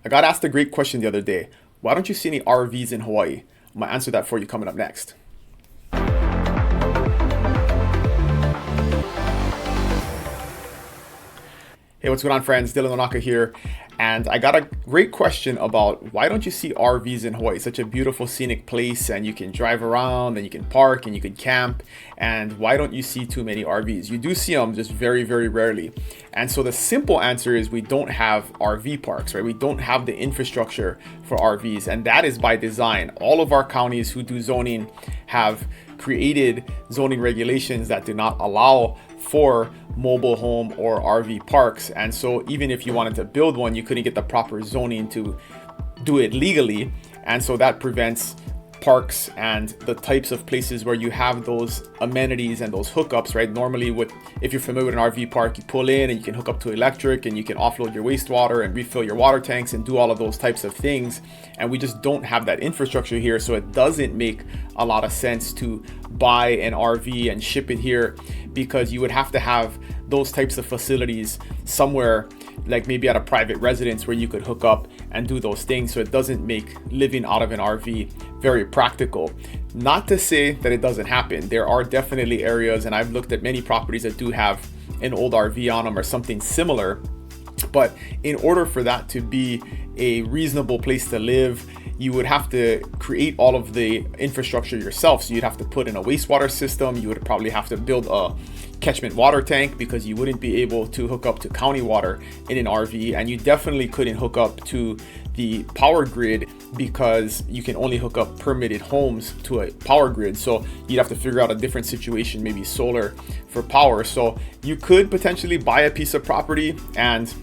I got asked a great question the other day. Why don't you see any RVs in Hawaii? I'm going to answer that for you coming up next. Hey, what's going on, friends? Dylan Onaka here. And I got a great question about why don't you see RVs in Hawaii? Such a beautiful scenic place, and you can drive around and you can park and you can camp. And why don't you see too many RVs? You do see them, just very, very rarely. And so the simple answer is we don't have RV parks, right? We don't have the infrastructure for RVs, and that is by design. All of our counties who do zoning have created zoning regulations that do not allow for mobile home or RV parks. And so even if you wanted to build one, you couldn't get the proper zoning to do it legally. And so that prevents parks and the types of places where you have those amenities and those hookups, right? Normally, if you're familiar with an RV park, you pull in and you can hook up to electric and you can offload your wastewater and refill your water tanks and do all of those types of things. And we just don't have that infrastructure here. So it doesn't make a lot of sense to buy an RV and ship it here, because you would have to have those types of facilities somewhere, like maybe at a private residence where you could hook up and do those things. So it doesn't make living out of an RV very practical. Not to say that it doesn't happen. There are definitely areas, and I've looked at many properties that do have an old RV on them or something similar. But in order for that to be a reasonable place to live, you would have to create all of the infrastructure yourself. So you'd have to put in a wastewater system. You would probably have to build a catchment water tank, because you wouldn't be able to hook up to county water in an RV. And you definitely couldn't hook up to the power grid, because you can only hook up permitted homes to a power grid. So you'd have to figure out a different situation, maybe solar for power. So you could potentially buy a piece of property and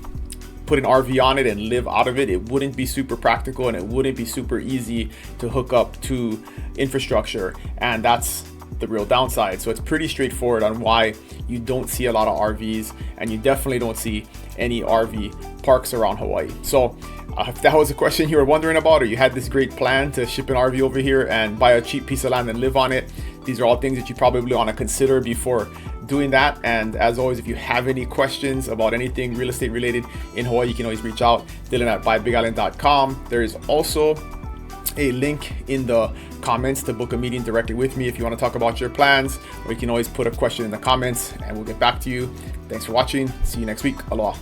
put an RV on it and live out of it. It wouldn't be super practical, and it wouldn't be super easy to hook up to infrastructure. And that's the real downside. So it's pretty straightforward on why you don't see a lot of RVs, and you definitely don't see any RV parks around Hawaii. So if that was a question you were wondering about, or you had this great plan to ship an RV over here and buy a cheap piece of land and live on it, these are all things that you probably want to consider before doing that. And as always, if you have any questions about anything real estate related in Hawaii, you can always reach out, Dylan@buybigisland.com. There is also a link in the comments to book a meeting directly with me if you want to talk about your plans, or you can always put a question in the comments and we'll get back to you. Thanks for watching. See you next week. Aloha.